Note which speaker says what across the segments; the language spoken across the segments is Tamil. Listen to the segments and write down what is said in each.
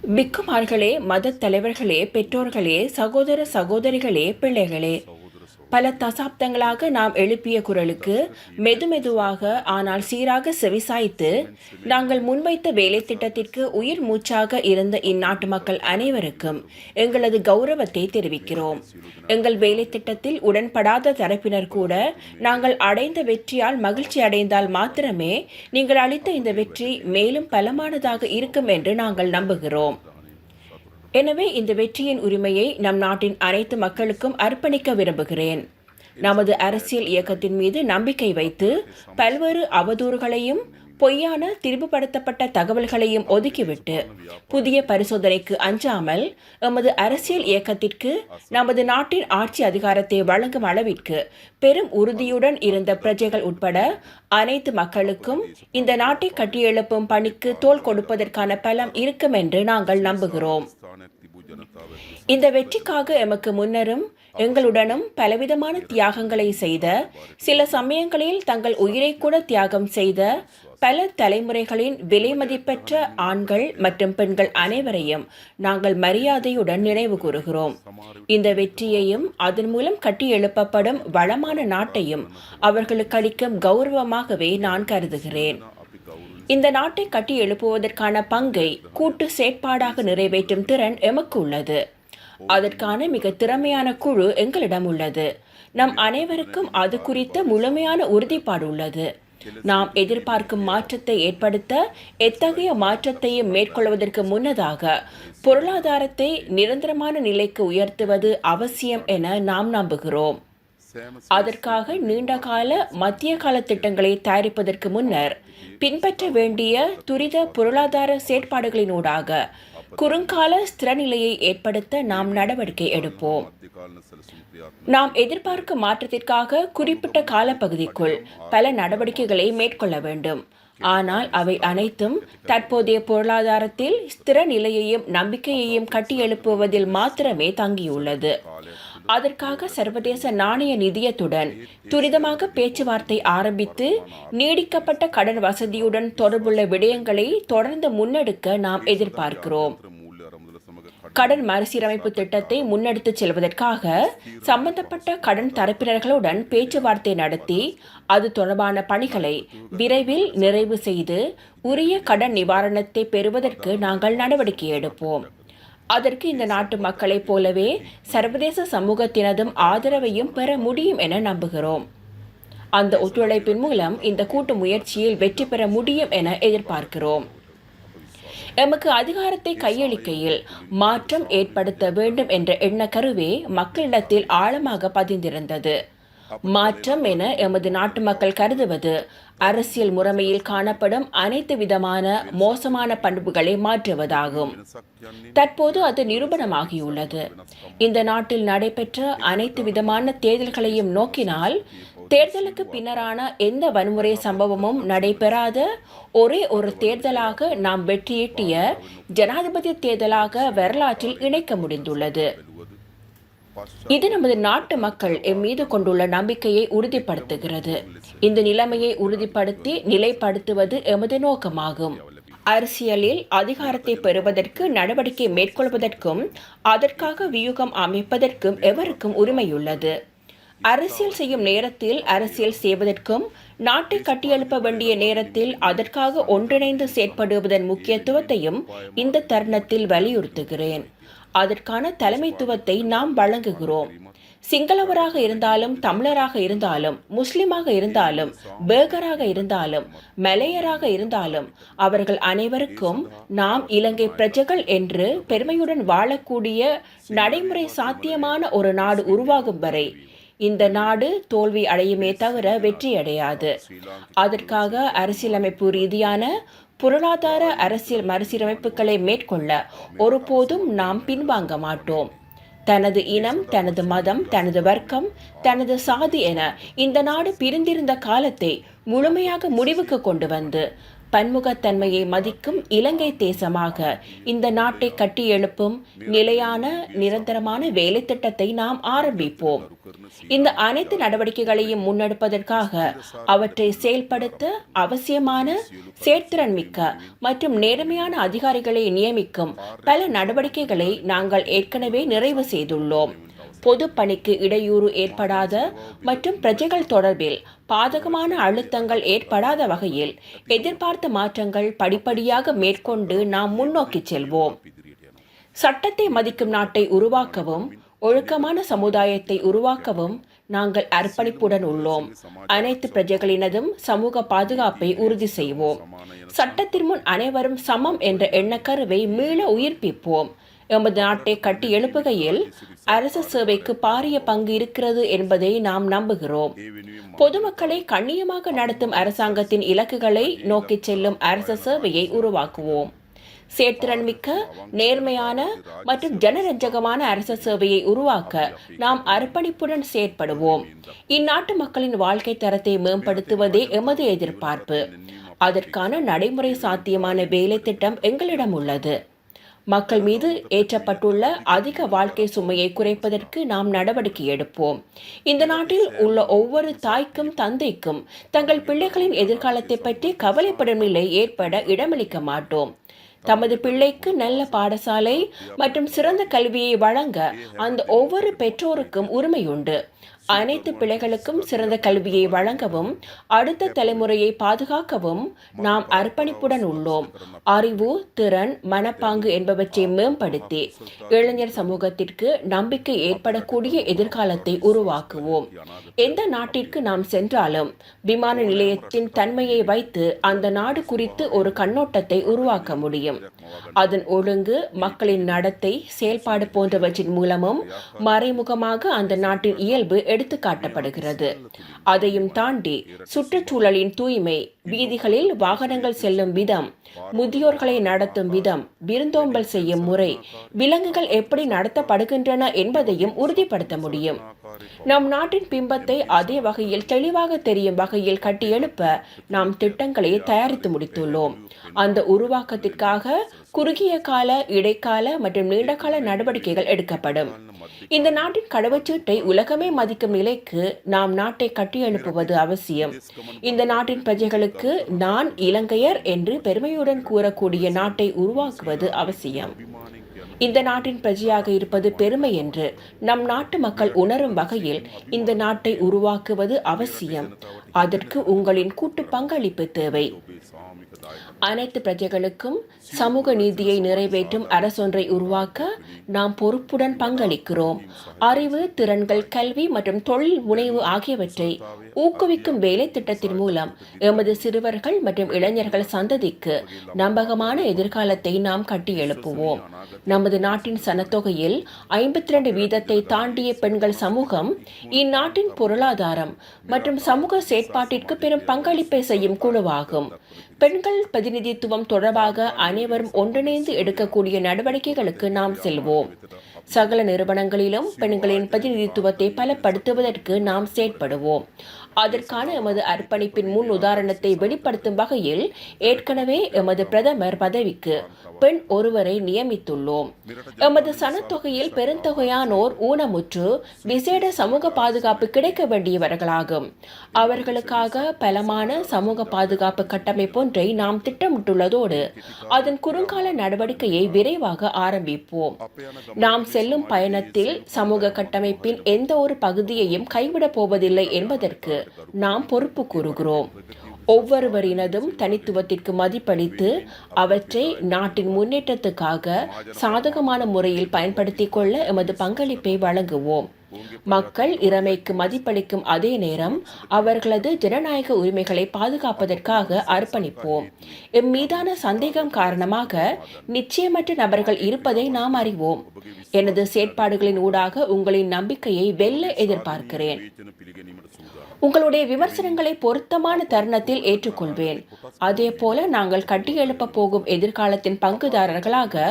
Speaker 1: பிக்குமார்களே, மதத் தலைவர்களே, பெற்றோர்களே, சகோதர சகோதரிகளே, பிள்ளைகளே, பல தசாப்தங்களாக நாம் எழுப்பிய குரலுக்கு மெதுமெதுவாக ஆனால் சீராக செவிசாய்த்து நாங்கள் முன்வைத்த வேலை திட்டத்திற்கு உயிர் மூச்சாக இருந்த இந்நாட்டு மக்கள் அனைவருக்கும் எங்களது கௌரவத்தை தெரிவிக்கிறோம். எங்கள் வேலை திட்டத்தில் உடன்படாத தரப்பினர் கூட நாங்கள் அடைந்த வெற்றியால் மகிழ்ச்சி அடைந்தால் மாத்திரமே நீங்கள் அளித்த இந்த வெற்றி மேலும் பலமானதாக இருக்கும் என்று நாங்கள் நம்புகிறோம். எனவே இந்த வெற்றியின் உரிமையை நம் நாட்டின் அனைத்து மக்களுக்கும் அர்ப்பணிக்க விரும்புகிறேன். நமது அரசியல் இயக்கத்தின் மீது நம்பிக்கை வைத்து பல்வேறு அவதூறுகளையும் பொய்யான திரிபுபடுத்தப்பட்ட தகவல்களையும் ஒதுக்கிவிட்டு புதிய பரிசோதனைக்கு அஞ்சாமல் எமது அரசியல் இயக்கத்திற்கு நமது நாட்டின் ஆட்சி அதிகாரத்தை வழங்கும் அளவிற்கு பெரும் உறுதியுடன் இருந்த பிரஜைகள் உட்பட அனைத்து மக்களுக்கும் இந்த நாட்டை கட்டியெழுப்பும் பணிக்கு தோள் கொடுப்பதற்கான பலம் இருக்கும் என்று நாங்கள் நம்புகிறோம். இந்த வெற்றிக்காக எமக்கு முன்னரும் எங்களுடனும் பலவிதமான தியாகங்களை செய்த, சில சமயங்களில் தங்கள் உயிரை கூட தியாகம் செய்த பல தலைமுறைகளின் விலைமதிப்பற்ற ஆண்கள் மற்றும் பெண்கள் அனைவரையும் நாங்கள் மரியாதையுடன் நினைவு கூறுகிறோம். இந்த வெற்றியையும் அதன் மூலம் கட்டி எழுப்பப்படும் வளமான நாட்டையும் அவர்களுக்கு அளிக்கும் கௌரவமாகவே நான் கருதுகிறேன். இந்த நாட்டை கட்டி எழுப்புவதற்கான பங்கை கூட்டு செயற்பாடாக நிறைவேற்றும் திறன் எமக்கு உள்ளது. அதற்கான மிக திறமையான குழு எங்களிடம் உள்ளது. நம் அனைவருக்கும் அது குறித்த முழுமையான உறுதிப்பாடு உள்ளது. நாம் எதிர்பார்க்கும் மாற்றத்தை ஏற்படுத்த எத்தகைய மாற்றத்தையும் மேற்கொள்வதற்கு முன்னதாக பொருளாதாரத்தை நிரந்தரமான நிலைக்கு உயர்த்துவது அவசியம் என நாம் நம்புகிறோம். அதற்காக நீண்டகால மத்திய கால திட்டங்களை தயாரிப்பதற்கு முன்னர் பின்பற்ற வேண்டிய துரித பொருளாதார செயற்பாடுகளினூடாக குறுங்கால ஸ்திரநிலையை ஏற்படுத்த நாம் நடவடிக்கை எடுப்போம். நாம் எதிர்பார்க்கும் மாற்றத்திற்காக குறிப்பிட்ட காலப்பகுதிக்குள் பல நடவடிக்கைகளை மேற்கொள்ள வேண்டும். ஆனால் அவை அனைத்தும் தற்போதைய பொருளாதாரத்தில் ஸ்திர நிலையையும் நம்பிக்கையையும் கட்டியெழுப்புவதில் மாத்திரமே தங்கியுள்ளது. அதற்காக சர்வதேச நாணய நிதியத்துடன் துரிதமாக பேச்சுவார்த்தை ஆரம்பித்து நீடிக்கப்பட்ட கடன் வசதியுடன் தொடர்புள்ள விடயங்களை தொடர்ந்து முன்னெடுக்க நாம் எதிர்பார்க்கிறோம். கடன் மறுசீரமைப்பு திட்டத்தை முன்னெடுத்துச் செல்வதற்காக சம்பந்தப்பட்ட கடன் தரப்பினர்களுடன் பேச்சுவார்த்தை நடத்தி அது தொடர்பான பணிகளை விரைவில் நிறைவு செய்து உரிய கடன் நிவாரணத்தை பெறுவதற்கு நாங்கள் நடவடிக்கை எடுப்போம். அதற்கு இந்த நாட்டு மக்களைப் போலவே சர்வதேச சமூகத்தினதும் ஆதரவையும் பெற முடியும் என நம்புகிறோம். அந்த ஒத்துழைப்பின் மூலம் இந்த கூட்டு முயற்சியில் வெற்றி பெற முடியும் என எதிர்பார்க்கிறோம். எமக்கு அதிகாரத்தை கையளிக்கையில் மாற்றம் ஏற்படுத்த வேண்டும் என்ற எண்ணக்கருவே மக்களிடத்தில் ஆழமாக பதிந்திருந்தது. மாற்றம் என எமது நாட்டு மக்கள் கருதுவது அரசியல் முறைமையில் காணப்படும் அனைத்து விதமான மோசமான பண்புகளை மாற்றுவதாகும். தற்போது அது நிரூபணமாகியுள்ளது. இந்த நாட்டில் நடைபெற்ற அனைத்து விதமான தேர்தல்களையும் நோக்கினால் தேர்தலுக்கு பின்னரான எந்த வன்முறை சம்பவமும் நடைபெறாத ஒரே ஒரு தேர்தலாக நாம் வெற்றியீட்டிய ஜனாதிபதி தேர்தலாக வரலாற்றில் இணைக்க முடிந்துள்ளது. இது நமது நாட்டு மக்கள் எம் மீது கொண்டுள்ள நம்பிக்கையை உறுதிப்படுத்துகிறது. இந்த நிலைமையை உறுதிப்படுத்தி நிலைப்படுத்துவது எமது நோக்கமாகும். அரசியலில் அதிகாரத்தை பெறுவதற்கு நடவடிக்கை மேற்கொள்வதற்கும் அதற்காக வியூகம் அமைப்பதற்கும் எவருக்கும் உரிமையுள்ளது. அரசியல் செய்யும் நேரத்தில் அரசியல் செய்வதற்கும் நாட்டை கட்டியெழுப்ப வேண்டிய நேரத்தில் அதற்காக ஒன்றிணைந்து செயற்படுவதன் முக்கியத்துவத்தையும் இந்த தருணத்தில் வலியுறுத்துகிறேன். அதற்கான தலைமைத்துவத்தை நாம் வழங்குகிறோம். சிங்களவராக இருந்தாலும், தமிழராக இருந்தாலும், முஸ்லிமாக இருந்தாலும், பேகராக இருந்தாலும், மலையராக இருந்தாலும் அவர்கள் அனைவருக்கும் நாம் இலங்கை பிரஜைகள் என்று பெருமையுடன் வாழக்கூடிய நடைமுறை சாத்தியமான ஒரு நாடு உருவாகும் வரை இந்த நாடு தோல்வி அடையுமே தவிர வெற்றியடையாது. அதற்காக அரசியலமைப்பு ரீதியான பொருளாதார அரசியல் மறுசீரமைப்புகளை மேற்கொள்ள ஒருபோதும் நாம் பின்வாங்க மாட்டோம். தனது இனம், தனது மதம், தனது வர்க்கம், தனது சாதி என இந்த நாடு பிரிந்திருந்த காலத்தை முழுமையாக முடிவுக்கு கொண்டு வந்து பன்முகத்தன்மையை மதிக்கும் இலங்கை தேசமாக இந்த நாட்டை கட்டியெழுப்பும் நிலையான நிரந்தரமான வேலை திட்டத்தை நாம் ஆரம்பிப்போம். இந்த அனைத்து நடவடிக்கைகளையும் முன்னெடுப்பதற்காக அவற்றை செயல்படுத்த அவசியமான செயற்திறன் மிக்க மற்றும் நேர்மையான அதிகாரிகளை நியமிக்கும் பல நடவடிக்கைகளை நாங்கள் ஏற்கனவே நிறைவு செய்துள்ளோம். பொது பணிக்கு இடையூறு ஏற்படாத மற்றும் பிரஜைகள் தொடர்பில் பாதகமான அழுத்தங்கள் ஏற்படாத வகையில் எதிர்பார்த்த மாற்றங்கள் படிப்படியாக மேற்கொண்டு நாம் முன்னோக்கி செல்வோம். சட்டத்தை மதிக்கும் நாட்டை உருவாக்கவும் ஒழுக்கமான சமுதாயத்தை உருவாக்கவும் நாங்கள் அர்ப்பணிப்புடன் உள்ளோம். அனைத்து பிரஜைகளினதும் சமூக பாதுகாப்பை உறுதி செய்வோம். சட்டத்தின் முன் அனைவரும் சமம் என்ற எண்ணக்கருவை மீள உயிர்ப்பிப்போம். எமது நாட்டை கட்டி எழுப்புகையில் அரசு சேவைக்கு பாரிய பங்கு இருக்கிறது என்பதை நாம் நம்புகிறோம். பொதுமக்களை கண்ணியமாக நடத்தும் அரசாங்கத்தின் இலக்குகளை நோக்கி செல்லும் அரசு சேவையை உருவாக்குவோம். செயற்திறன்மிக்க, நேர்மையான மற்றும் ஜனரஞ்சகமான அரசு சேவையை உருவாக்க நாம் அர்ப்பணிப்புடன் செயற்படுவோம். இந்நாட்டு மக்களின் வாழ்க்கை தரத்தை மேம்படுத்துவதே எமது எதிர்பார்ப்பு. அதற்கான நடைமுறை சாத்தியமான வேலை திட்டம் எங்களிடம் உள்ளது. மக்கள் மீது ஏற்றப்பட்டுள்ள அதிக வாழ்க்கை சுமையை குறைப்பதற்கு நாம் நடவடிக்கை எடுப்போம். இந்த நாட்டில் உள்ள ஒவ்வொரு தாய்க்கும் தந்தைக்கும் தங்கள் பிள்ளைகளின் எதிர்காலத்தை பற்றி கவலைப்படும் நிலை ஏற்பட இடமளிக்க மாட்டோம். தமது பிள்ளைக்கு நல்ல பாடசாலை மற்றும் சிறந்த கல்வியை வழங்க அந்த ஒவ்வொரு பெற்றோருக்கும் உரிமையுண்டு. அனைத்து பிள்ளைகளுக்கும் சிறந்த கல்வியை வழங்கவும் அடுத்த தலைமுறையை பாதுகாக்கவும் நாம் அர்ப்பணிப்புடன் உள்ளோம். அறிவு, திறன், மனப்பாங்கு என்பவற்றை மேம்படுத்தி இளைஞர் சமூகத்திற்கு நம்பிக்கை ஏற்படக்கூடிய எதிர்காலத்தை உருவாக்குவோம். எந்த நாட்டிற்கு நாம் சென்றாலும் விமான நிலையத்தின் தன்மையை வைத்து அந்த நாடு குறித்து ஒரு கண்ணோட்டத்தை உருவாக்க முடியும். அதன் ஒழுங்கு, மக்களின் நடத்தை, செயல்பாடு போன்றவற்றின் மூலமும் மறைமுகமாக அந்த நாட்டின் இயல்பு எடுத்து காட்டப்படுகிறது. அதையும் தாண்டி சுற்றுச்சூழலின் தூய்மை, வீதிகளில் வாகனங்கள் செல்லும் விதம், முதியோர்களை நடத்தும் விதம், விருந்தோம்பல் செய்யும் முறை, விலங்குகள் எப்படி நடத்தப்படுகின்றன என்பதையும் உறுதிப்படுத்த முடியும். நம் நாட்டின் பிம்பத்தை அதே வகையில் தெளிவாக தெரியும் வகையில் கட்டியெழுப்ப நாம் திட்டங்களை தயாரித்து முடித்துள்ளோம். அந்த உருவாக்கத்திற்காக குறுகிய கால, இடைக்கால மற்றும் நீண்டகால நடவடிக்கைகள் எடுக்கப்படும். இந்த நாட்டின் கடவுச்சீட்டை உலகமே மதிக்கும் நிலைக்கு நாம் நாட்டை கட்டியெழுப்புவது அவசியம். இந்த நாட்டின் பிரஜைகளுக்கு நான் இலங்கையர் என்று பெருமையுடன் கூறக்கூடிய நாட்டை உருவாக்குவது அவசியம். இந்த நாட்டின் பிரஜையாக இருப்பது பெருமை என்று நம் நாட்டு மக்கள் உணரும் வகையில் இந்த நாட்டை உருவாக்குவது அவசியம். அதற்கு உங்களின் கூட்டு பங்களிப்பு தேவை. அனைத்து பிரஜைகளுக்கும் சமூக நீதியை நிறைவேற்றும் அரசொன்றை உருவாக்க நாம் பொறுப்புடன் பங்களிக்கிறோம். அறிவு, திறன்கள், கல்வி மற்றும் தொழில் முனைவு ஆகியவற்றை ஊக்குவிக்கும் வேலை திட்டத்தின் மூலம் எமது சிறுவர்கள் மற்றும் இளைஞர்கள் சந்ததிக்கு நம்பகமான எதிர்காலத்தை நாம் கட்டி எழுப்புவோம். நமது நாட்டின் சனத்தொகையில் 52% தாண்டிய பெண்கள் சமூகம் இந்நாட்டின் பொருளாதாரம் மற்றும் சமூக செயற்பாட்டிற்கு பெரும் பங்களிப்பை செய்யும் குழுவாகும். பெண்கள் பிரதிநிதித்துவம் தொடர்பாக அனைவரும் ஒன்றிணைந்து எடுக்கக்கூடிய நடவடிக்கைகளுக்கு நாம் செல்வோம். சகல நிறுவனங்களிலும் பெண்களின் பிரதிநிதித்துவத்தை பலப்படுத்துவதற்கு நாம் செயற்படுவோம். அதற்கான எமது அர்ப்பணிப்பின் முன் உதாரணத்தை வெளிப்படுத்தும் வகையில் ஏற்கனவே எமது பிரதமர் பதவிக்கு பெண் ஒருவரை நியமித்துள்ளோம். எமது சனத்தொகையில் பெருந்தொகையானோர் ஊனமுற்று விசேட சமூக பாதுகாப்பு கிடைக்க வேண்டியவர்களாகும். அவர்களுக்காக பலமான சமூக பாதுகாப்பு கட்டமைப்பொன்றை நாம் திட்டமிட்டுள்ளதோடு அதன் குறுங்கால நடவடிக்கையை விரைவாக ஆரம்பிப்போம். நாம் செல்லும் பயணத்தில் சமூக கட்டமைப்பின் எந்த ஒரு பகுதியையும் கைவிடப் போவதில்லை என்பதற்கு நாம் பொறுப்பு கூறுகிறோம். ஒவ்வொருவரினதும் தனித்துவத்திற்கு மதிப்பளித்து அவற்றை நாட்டின் முன்னேற்றத்துக்காக சாதகமான முறையில் பயன்படுத்திக் கொள்ள எமது பங்களிப்பை வழங்குவோம். மக்கள் இறைமைக்கு மதிப்பளிக்கும் அதே நேரம் அவர்களது ஜனநாயக உரிமைகளை பாதுகாப்பதற்காக அர்ப்பணிப்போம். எம்மீதான சந்தேகம் காரணமாக நிச்சயமற்ற நபர்கள் இருப்பதை நாம் அறிவோம். எனது செயற்பாடுகளின் ஊடாக உங்களின் நம்பிக்கையை வெல்ல எதிர்பார்க்கிறேன். உங்களுடைய விமர்சனங்களை பொருத்தமான தருணத்தில் ஏற்றுக்கொள்வேன். அதே போல நாங்கள் கட்டியெழுப்ப போகும் எதிர்காலத்தின் பங்குதாரர்களாக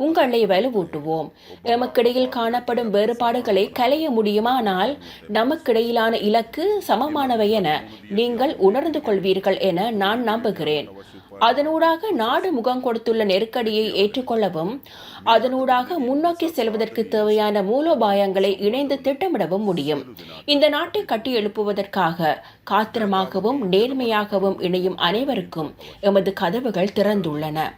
Speaker 1: உங்களை வலுவூட்டுவோம். எமக்கிடையில் காணப்படும் வேறுபாடுகளை களைய முடியுமானால் நமக்கிடையிலான இலக்கு சமமானவை என நீங்கள் உணர்ந்து கொள்வீர்கள் என நான் நம்புகிறேன். அதனூடாக நாடு முகம் கொடுத்துள்ள நெருக்கடியை ஏற்றுக்கொள்ளவும் அதனூடாக முன்னோக்கி செல்வதற்கு தேவையான மூலோபாயங்களை இணைந்து திட்டமிடவும் முடியும். இந்த நாட்டை கட்டி எழுப்புவதற்காக காத்திரமாகவும் நேர்மையாகவும் இணையும் அனைவருக்கும் எமது கதவுகள் திறந்துள்ளன.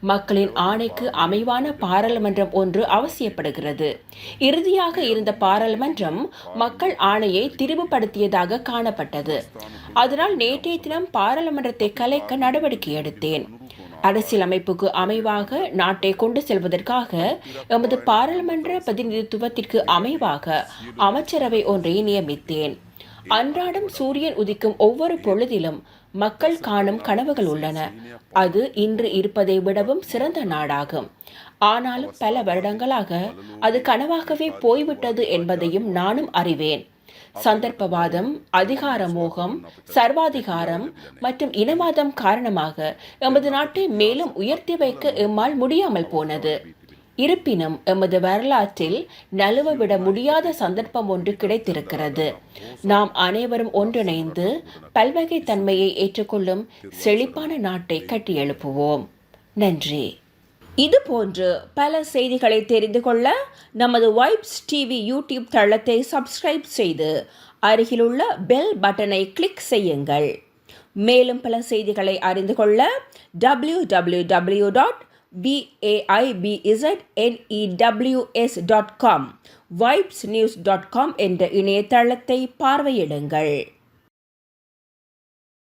Speaker 1: மக்களின் ஆணைக்கு அமைவான பாராளுமன்றம் ஒன்று அவசியப்படுகிறது. இறுதியாக இருந்த பாராளுமன்றம் மக்கள் ஆணையை திரிவுபடுத்தியதாக காணப்பட்டது. அதனால் நேற்றைய தினம் பாராளுமன்றத்தை கலைக்க நடவடிக்கை எடுத்தேன். அரசியலமைப்புக்கு அமைவாக நாட்டை கொண்டு செல்வதற்காக எமது பாராளுமன்ற பிரதிநிதித்துவத்திற்கு அமைவாக அமைச்சரவை ஒன்றை நியமித்தேன். அன்றாடம் சூரியன் உதிக்கும் ஒவ்வொரு பொழுதிலும் மக்கள் காணும் கனவுகள் உள்ளன. அது இன்று இருப்பதை விடவும் சிறந்த நாடாகும். ஆனாலும் பல வருடங்களாக அது கனவாகவே போய்விட்டது என்பதையும் நானும் அறிவேன். சந்தர்ப்பவாதம், அதிகார மோகம், சர்வாதிகாரம் மற்றும் இனவாதம் காரணமாக எமது நாட்டை மேலும் உயர்த்தி வைக்க எம்மால் முடியாமல் போனது. இருப்பினும் எமது வரலாற்றில் நழுவவிட முடியாத சந்தர்ப்பம் ஒன்று கிடைத்திருக்கிறது. நாம் அனைவரும் ஒன்றிணைந்து பல்வகைத்தன்மையை ஏற்றுக்கொள்ளும் செழிப்பான நாட்டை கட்டியெழுப்புவோம். நன்றி. இதுபோன்று பல செய்திகளை தெரிந்து கொள்ள நமது வைப்ஸ் டிவி யூடியூப் தளத்தை சப்ஸ்கிரைப் செய்து அருகிலுள்ள பெல் பட்டனை கிளிக் செய்யுங்கள். மேலும் பல செய்திகளை அறிந்து கொள்ள www.vaibznews.com vibesnews.com என்ற இணையதளத்தை பார்வையிடுங்கள்.